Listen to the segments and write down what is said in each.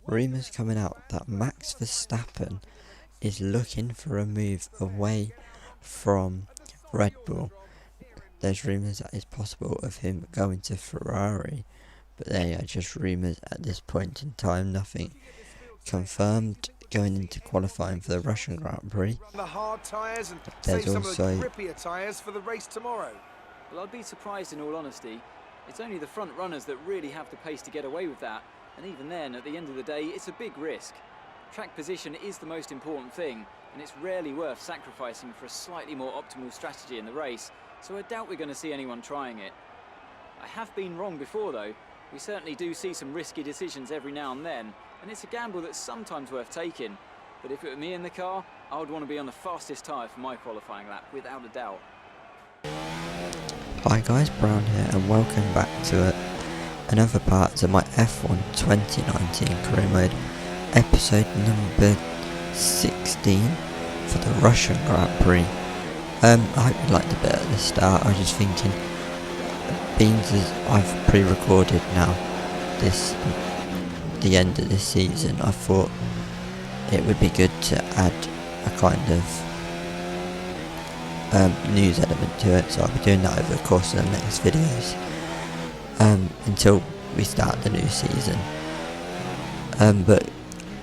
rumours coming out that Max Verstappen is looking for a move away from Red Bull. There's rumours that it's possible of him going to Ferrari, but they are just rumours at this point in time, nothing confirmed. Going into qualifying for the Russian Grand Prix, the hard tyres and there's save also some of the grippier tyres for the race tomorrow. Well, I'd be surprised in all honesty. It's only the front runners that really have the pace to get away with that, and even then, at the end of the day, it's a big risk. Track position is the most important thing, and it's rarely worth sacrificing for a slightly more optimal strategy in the race, so I doubt we're going to see anyone trying it. I have been wrong before though. We certainly do see some risky decisions every now and then, and it's a gamble that's sometimes worth taking. But if it were me in the car, I would want to be on the fastest tyre for my qualifying lap, without a doubt. Hi guys, Brown here, and welcome back to another part of my F1 2019 career mode, episode number 16 for the Russian Grand Prix. I hope you liked the bit at the start. I was just thinking, beans as I've pre-recorded now the end of this season, I thought it would be good to add a kind of news element to it, so I'll be doing that over the course of the next videos until we start the new season. But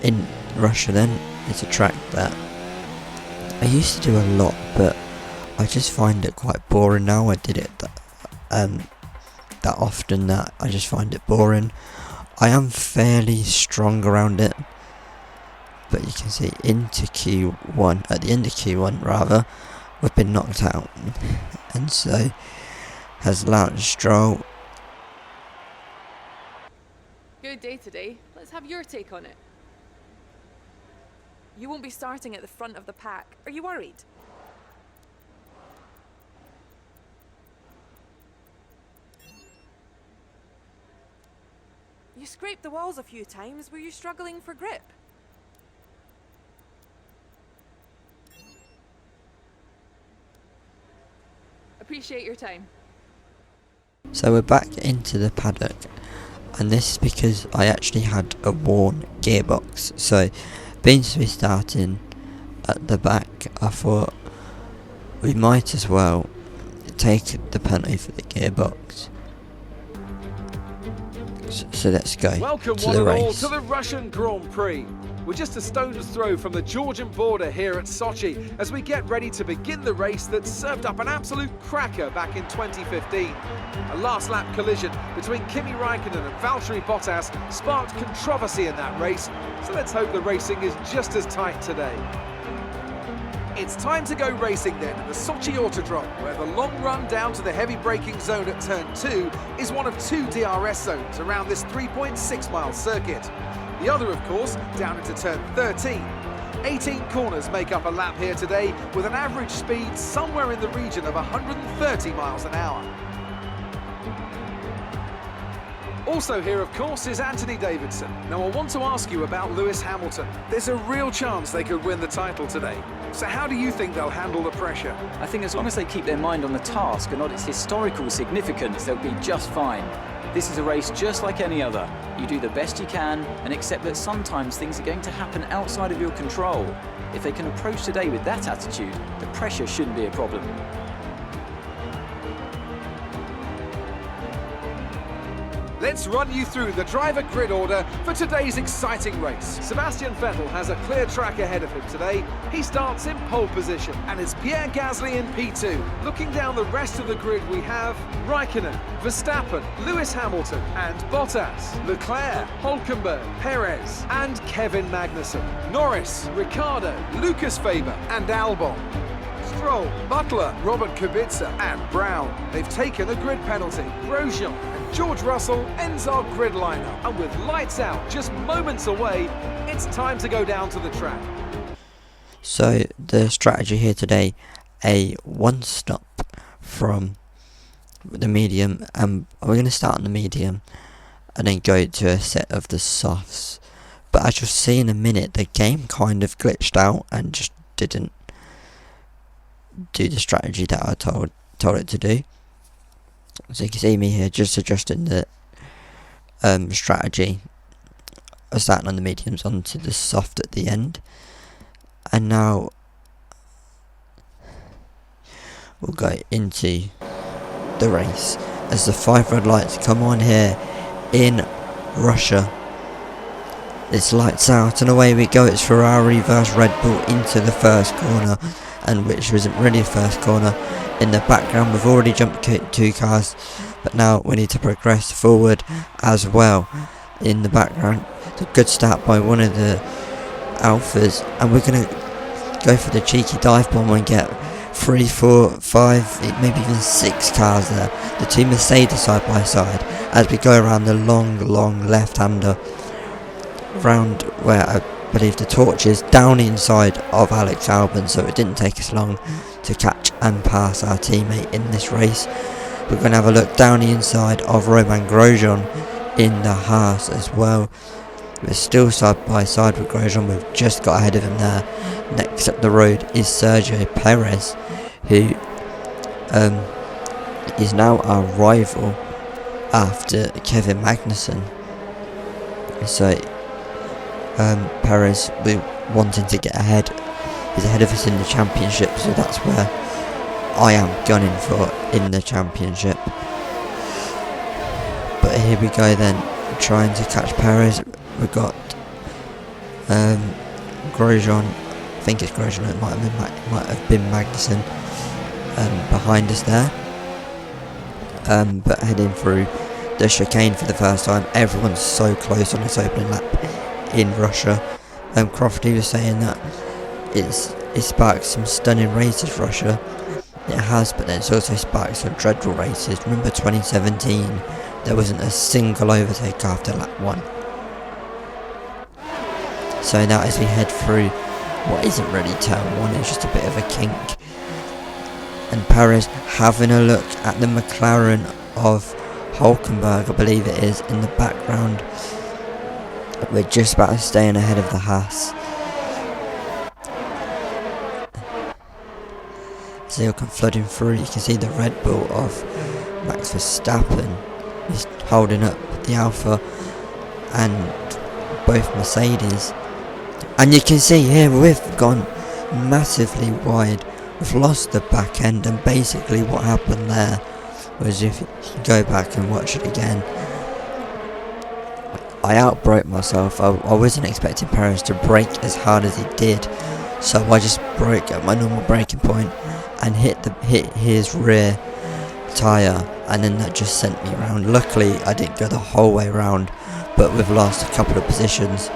in Russia then, it's a track that I used to do a lot, but I just find it quite boring now. I did it that often that I just find it boring. I am fairly strong around it, but you can see at the end of Q1 rather, we've been knocked out, and so has Lance Stroll. Good day today. Let's have your take on it. You won't be starting at the front of the pack. Are you worried? You scraped the walls a few times. Were you struggling for grip? Appreciate your time. So we're back into the paddock, and this is because I actually had a worn gearbox. So being to be starting at the back, I thought we might as well take the penalty for the gearbox. So let's go Welcome to one the and all race. to the Russian Grand Prix. We're just a stone's throw from the Georgian border here at Sochi as we get ready to begin the race that served up an absolute cracker back in 2015. A last lap collision between Kimi Raikkonen and Valtteri Bottas sparked controversy in that race, so let's hope the racing is just as tight today. It's time to go racing then at the Sochi Autodrome, where the long run down to the heavy braking zone at turn 2 is one of 2 DRS zones around this 3.6 mile circuit. The other, of course, down into turn 13. 18 corners make up a lap here today, with an average speed somewhere in the region of 130 miles an hour. Also here, of course, is Anthony Davidson. Now, I want to ask you about Lewis Hamilton. There's a real chance they could win the title today. So how do you think they'll handle the pressure? I think as long as they keep their mind on the task and not its historical significance, they'll be just fine. This is a race just like any other. You do the best you can and accept that sometimes things are going to happen outside of your control. If they can approach today with that attitude, the pressure shouldn't be a problem. Let's run you through the driver grid order for today's exciting race. Sebastian Vettel has a clear track ahead of him today. He starts in pole position, and it's Pierre Gasly in P2. Looking down the rest of the grid, we have Raikkonen, Verstappen, Lewis Hamilton, and Bottas, Leclerc, Hülkenberg, Perez, and Kevin Magnussen. Norris, Ricciardo, Lucas Faber, and Albon. Stroll, Butler, Robert Kubica, and Brown. They've taken a grid penalty. Grosjean and George Russell ends our grid lineup. And with lights out just moments away, it's time to go down to the track. So the strategy here today, a one stop from the medium, and we're going to start on the medium and then go to a set of the softs. But as you'll see in a minute, the game kind of glitched out and just didn't do the strategy that I told it to do. So you can see me here just adjusting the strategy starting on the mediums onto the soft at the end. And now we'll go into the race as the 5 red lights come on here in Russia. It's lights out and away we go. It's Ferrari versus Red Bull into the first corner, and which isn't really a first corner. In the background we've already jumped 2 cars, but now we need to progress forward as well. In the background, it's a good start by one of the Alphas, and we're going to go for the cheeky dive bomb and get 3, 4, 5, maybe even 6 cars there. The 2 Mercedes side by side as we go around the long left-hander, round where I believe the torch is, down inside of Alex Albon, so it didn't take us long to catch and pass our teammate in this race. We're going to have a look down the inside of Romain Grosjean in the Haas as well. We're still side by side with Grosjean, we've just got ahead of him there. Next up the road is Sergio Perez, who is now our rival after Kevin Magnussen. So Perez, we're wanting to get ahead. He's ahead of us in the championship, so that's where I am gunning for in the championship. But here we go then, trying to catch Perez. We've got Grosjean, I think it's Grosjean, it might have been Magnussen behind us there. But heading through the chicane for the first time. Everyone's so close on this opening lap in Russia. Crofty was saying that it sparked some stunning races, Russia. It has, but then it's also sparked some dreadful races. Remember 2017, there wasn't a single overtake after lap 1. So now as we head through what isn't really turn 1, it's just a bit of a kink. And Perez having a look at the McLaren of Hulkenberg, I believe it is, in the background. We're just about to stay in ahead of the Haas. So you'll come flooding through. You can see the Red Bull of Max Verstappen is holding up the Alpha and both Mercedes. And you can see here we've gone massively wide. We've lost the back end, and basically what happened there was, if you go back and watch it again, I outbraked myself. I wasn't expecting Perez to brake as hard as he did, so I just broke at my normal braking point and hit his rear tyre, and then that just sent me around. Luckily I didn't go the whole way around, but we've lost a couple of positions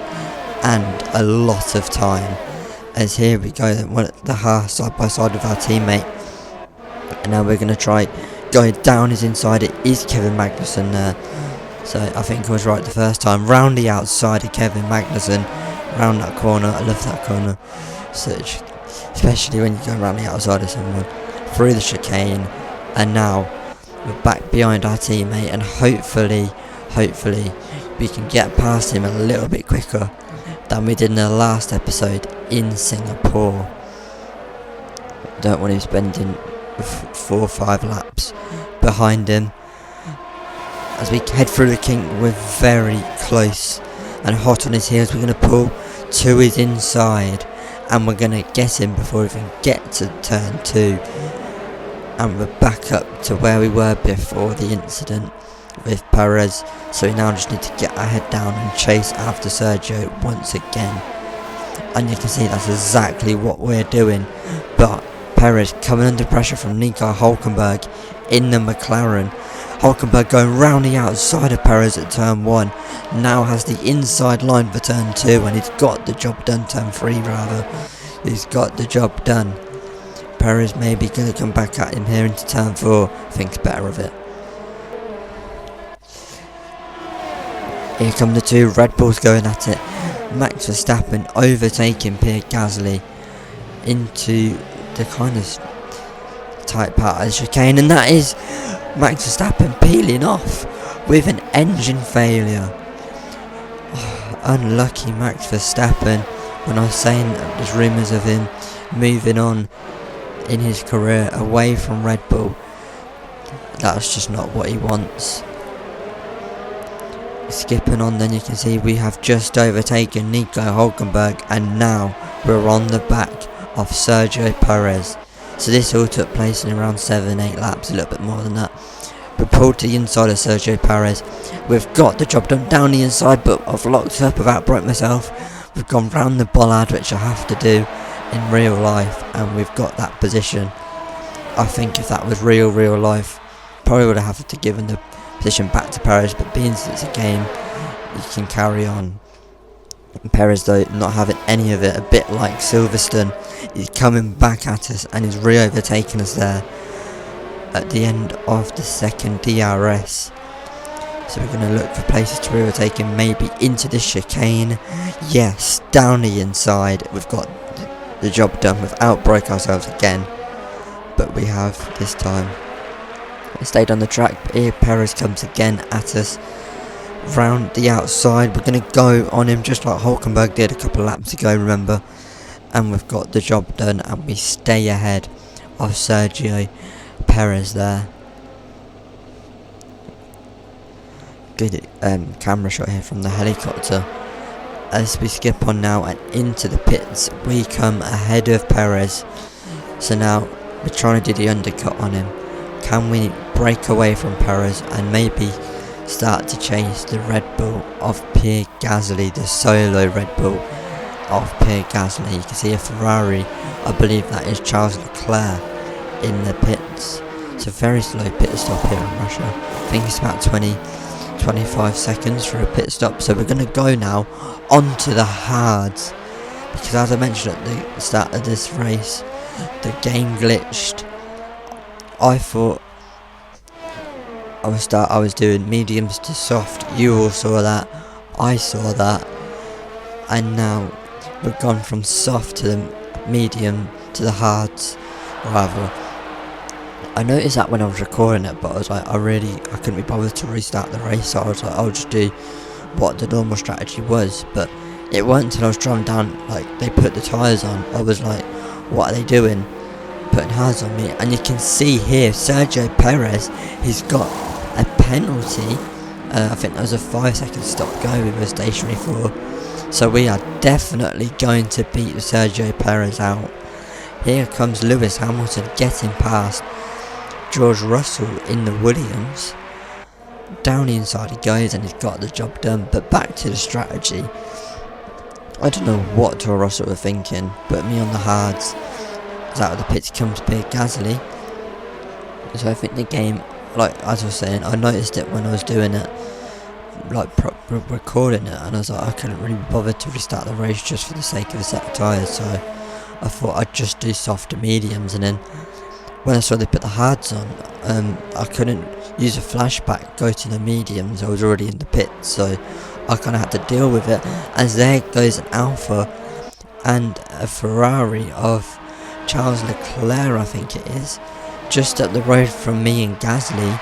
and a lot of time. As here we go then, the Haas side by side with our teammate, and now we're going to try going down his inside. It is Kevin Magnussen there, so I think I was right the first time. Round the outside of Kevin Magnussen, round that corner. I love that corner, so especially when you go around the outside of someone, through the chicane, and now we're back behind our teammate, and hopefully we can get past him a little bit quicker than we did in the last episode in Singapore. Don't want him spending 4 or 5 laps behind him. As we head through the kink, we're very close and hot on his heels. We're going to pull to his inside, and we're going to get him before we even get to turn 2. And we're back up to where we were before the incident with Perez, so we now just need to get our head down and chase after Sergio once again. And you can see that's exactly what we're doing. But Perez coming under pressure from Nico Hulkenberg in the McLaren. Hulkenberg going round the outside of Perez at turn 1, now has the inside line for turn 2, and he's got the job done. Turn 3 rather, he's got the job done. Perez may be going to come back at him here into turn 4, thinks better of it. Here come the 2 Red Bulls going at it. Max Verstappen overtaking Pierre Gasly into the kind of tight part of the chicane, and that is Max Verstappen peeling off with an engine failure. Oh, unlucky Max Verstappen. When I was saying that there's rumours of him moving on in his career away from Red Bull, that's just not what he wants. skipping on, then you can see we have just overtaken Nico Hülkenberg, and now we're on the back of Sergio Perez. So this all took place in around 7-8 laps, a little bit more than that. We pulled to the inside of Sergio Perez. We've got the job done down the inside, but I've locked up, I've outbroke myself. We've gone round the bollard, which I have to do in real life, and we've got that position. I think if that was real life, probably would have to given the position back to Perez, but being as it's a game, you can carry on. Perez though not having any of it, a bit like Silverstone, he's coming back at us and he's re-overtaking us there at the end of the second DRS. So we're going to look for places to re-overtake him, maybe into the chicane. Yes, down the inside. We've got the job done. We've outbroke ourselves again, but we have this time. We stayed on the track, but here Perez comes again at us. Round the outside, we're going to go on him just like Hülkenberg did a couple of laps ago, remember, and we've got the job done and we stay ahead of Sergio Perez there. Good camera shot here from the helicopter. As we skip on now and into the pits, we come ahead of Perez. So now we're trying to do the undercut on him. Can we break away from Perez and maybe start to chase the Red Bull of Pierre Gasly, the solo Red Bull of Pierre Gasly? You can see a Ferrari, I believe that is Charles Leclerc, in the pits. It's a very slow pit stop here in Russia. I think it's about 20-25 seconds for a pit stop. So we're going to go now onto the hards, because as I mentioned at the start of this race, the game glitched. I thought I was doing mediums to soft. You all saw that, I saw that, and now we've gone from soft to the medium to the hards, rather. I noticed that when I was recording it, but I was like, I couldn't be bothered to restart the race, so I was like, I'll just do what the normal strategy was. But it wasn't until I was driving down, like, they put the tyres on, I was like, what are they doing, putting hards on me? And you can see here, Sergio Perez, he's got a penalty. I think there was a 5-second stop go we were stationary for, so we are definitely going to beat Sergio Perez out. Here comes Lewis Hamilton getting past George Russell in the Williams. Down the inside he goes and he's got the job done. But back to the strategy, I don't know what George Russell were thinking, but me on the hards. As out of the pits comes Pierre Gasly. So I think the game, like as I was saying, I noticed it when I was doing it, like recording it, and I was like, I couldn't really be bothered to restart the race just for the sake of a set of tyres, so I thought I'd just do soft to mediums. And then when I saw they put the hards on, I couldn't use a flashback, go to the mediums, I was already in the pits, so I kind of had to deal with it. As there goes an Alpha and a Ferrari of Charles Leclerc, I think it is, just up the road from me and Gasly.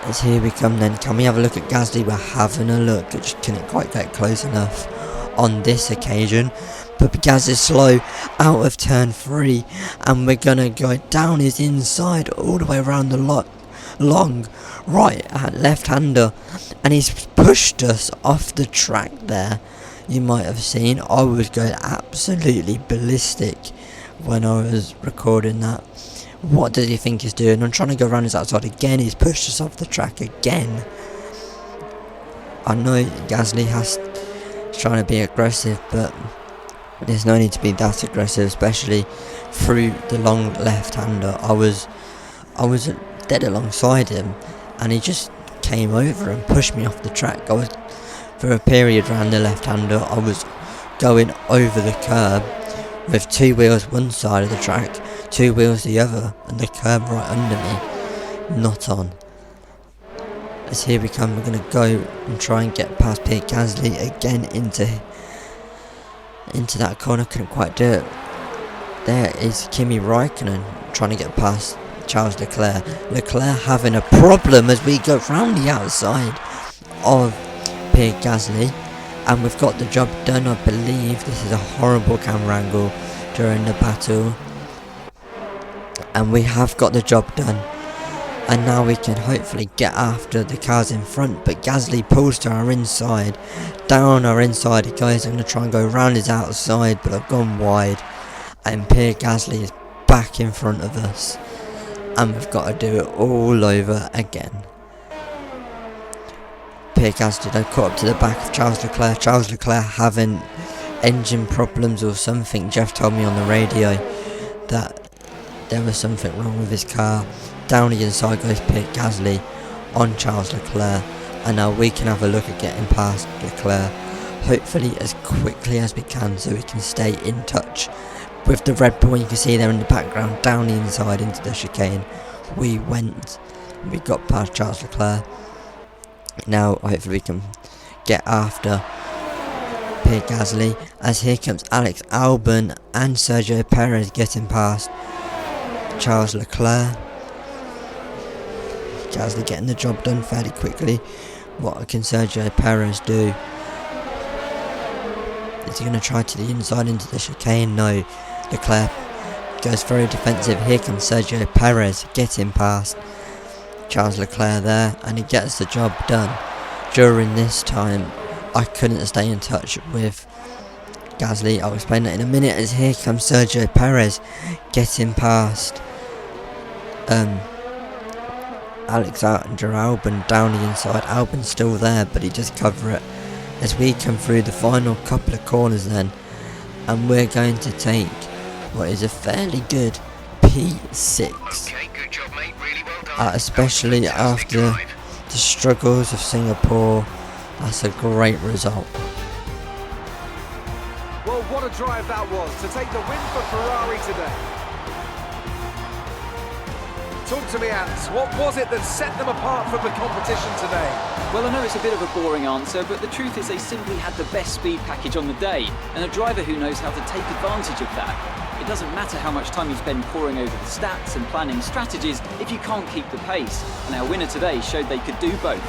As here we come then, can we have a look at Gasly? We're having a look, I just couldn't quite get close enough on this occasion. But Gasly is slow out of turn 3, and we're gonna go down his inside all the way around the long right left-hander, and he's pushed us off the track there. You might have seen I was going absolutely ballistic when I was recording that. What does he think he's doing? I'm trying to go around his outside again. He's pushed us off the track again. I know Gasly is trying to be aggressive, but there's no need to be that aggressive, especially through the long left-hander. I was dead alongside him, and he just came over and pushed me off the track. I was, for a period around the left-hander, I was going over the curb with 2 wheels one side of the track, 2 wheels the other, and the curb right under me, not on. As here we come, we're going to go and try and get past Pierre Gasly again into that corner. Couldn't quite do it. There is Kimi Raikkonen trying to get past Charles Leclerc. Leclerc having a problem as we go round the outside of Pierre Gasly, and we've got the job done. I believe this is a horrible camera angle during the battle, and we have got the job done. and now we can hopefully get after the cars in front. But Gasly pulls to our inside, down our inside he goes. I'm going to try and go round his outside, but I've gone wide, and Pierre Gasly is back in front of us, and we've got to do it all over again. Pierre Gasly then caught up to the back of Charles Leclerc. Charles Leclerc having engine problems or something. Jeff told me on the radio that there was something wrong with his car. Down the inside goes Pierre Gasly on Charles Leclerc, and now we can have a look at getting past Leclerc, hopefully as quickly as we can, so we can stay in touch with the Red Bull. You can see there in the background, down the inside into the chicane we went. We got past Charles Leclerc. Now hopefully we can get after Pierre Gasly, as here comes Alex Albon and Sergio Perez getting past Charles Leclerc. Gasly getting the job done fairly quickly. What can Sergio Perez do? Is he going to try to the inside into the chicane? No. Leclerc goes very defensive. Here comes Sergio Perez getting past Charles Leclerc there, and he gets the job done. During this time I couldn't stay in touch with Gasly. I'll explain that in a minute, as here comes Sergio Perez getting past Alexander Albon down the inside. Albon's still there, but he just cover it as we come through the final couple of corners then, and we're going to take what is a fairly good P6. Okay, good job, mate. Really well done. Especially after the struggles of Singapore. That's a great result. Well, what a drive that was to take the win for Ferrari today. Talk to me, Ants. What was it that set them apart from the competition today? Well, I know it's a bit of a boring answer, but the truth is they simply had the best speed package on the day, and a driver who knows how to take advantage of that. It doesn't matter how much time you spend poring over the stats and planning strategies if you can't keep the pace, and our winner today showed they could do both.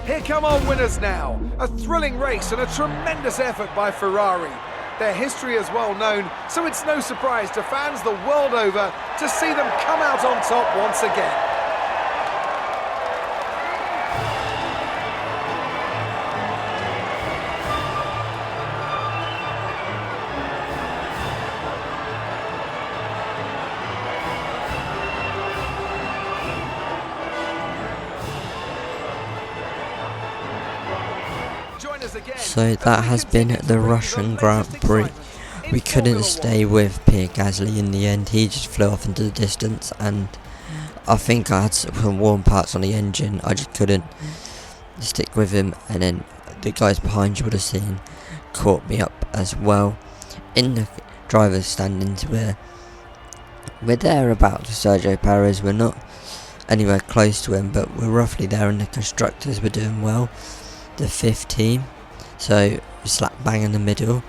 Here come our winners now. A thrilling race and a tremendous effort by Ferrari. Their history is well known, so it's no surprise to fans the world over to see them come out on top once again. So that has been the Russian Grand Prix. We couldn't stay with Pierre Gasly in the end. He just flew off into the distance, and I think I had some warm parts on the engine. I just couldn't stick with him, and then the guys behind you would have seen caught me up as well. In the driver's standings, we're thereabouts with Sergio Perez. We're not anywhere close to him, but we're roughly there. In the constructors, we're doing well, the 5th team, so slap bang in the middle.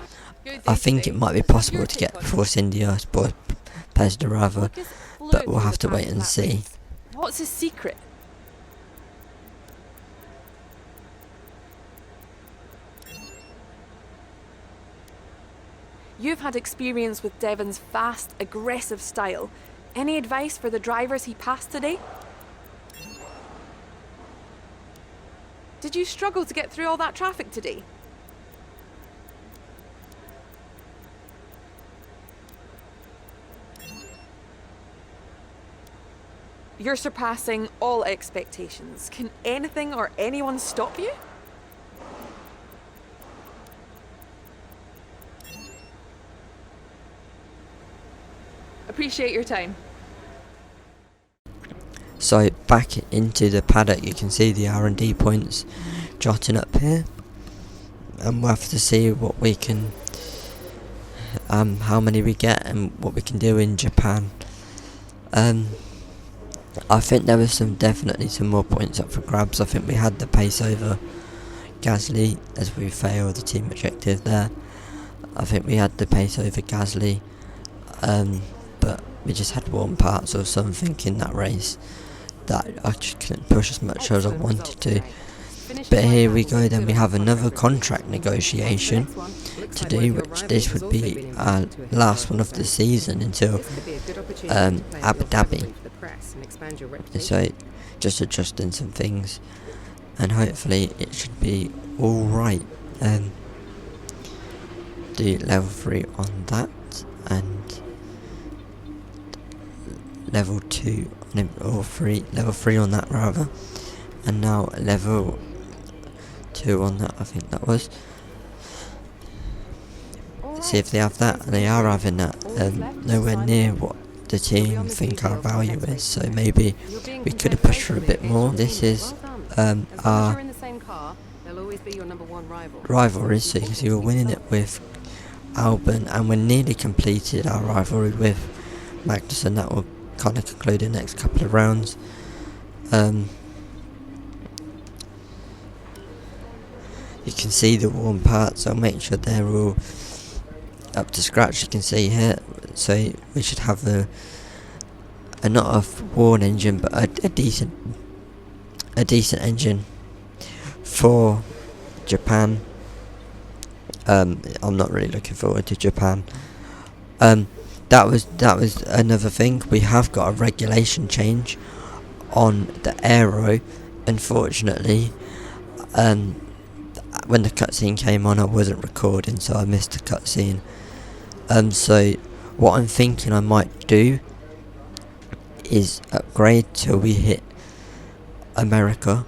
I think it might be possible to get Force India, Sport Pesda rather, but we'll have to wait and see. What's his secret? You've had experience with Devon's fast, aggressive style. Any advice for the drivers he passed today? Did you struggle to get through all that traffic today? You're surpassing all expectations. Can anything or anyone stop you? Appreciate your time. So back into the paddock, you can see the R&D points jotting up here, and we'll have to see what we can, how many we get and what we can do in Japan. I think there was definitely some more points up for grabs. I think we had the pace over Gasly as we failed the team objective there. I think we had the pace over Gasly, but we just had warm parts or something in that race that I just couldn't push as much as I wanted to. But here we go, then we have another contract negotiation to do, which this would be our last one of the season until Abu Dhabi. So just adjusting some things, and hopefully it should be alright. Do level 3 on that, and level 2 or 3, level 3 on that rather, and now level 2 on that, I think that was. See if they have that, and they are having that. Nowhere near what the team think our value is, so maybe we could have pushed for a bit more. This is our rivalry, so you can see we're winning it with Albon, and we're nearly completed our rivalry with Magnussen. That will kind of conclude the next couple of rounds. You can see the warm parts, I'll make sure they're all up to scratch. You can see here, so we should have a not a worn engine, but a decent engine for Japan. I'm not really looking forward to Japan. That was another thing. We have got a regulation change on the aero. Unfortunately, when the cutscene came on, I wasn't recording, so I missed the cutscene. So what I'm thinking I might do is upgrade till we hit America,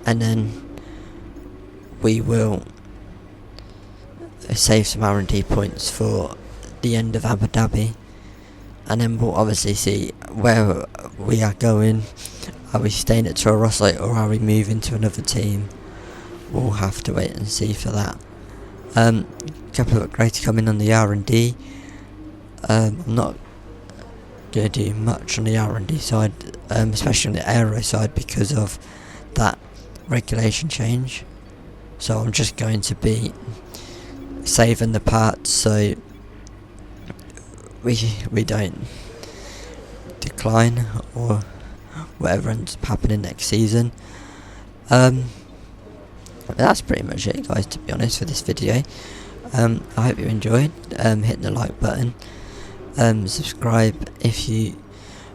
and then we will save some R&D points for the end of Abu Dhabi, and then we'll obviously see where we are going. Are we staying at Toro Rosso, or are we moving to another team? We'll have to wait and see for that. A couple of upgrades coming on the R&D. I'm not going to do much on the R&D side, especially on the aero side, because of that regulation change. So I'm just going to be saving the parts so we don't decline or whatever ends up happening next season. That's pretty much it, guys, to be honest, for this video. I hope you enjoyed. Hit the like button, subscribe if you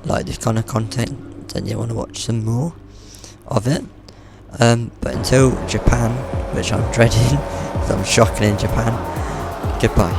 like this kind of content and you want to watch some more of it. But until Japan, which I'm dreading because I'm shocking in Japan, goodbye.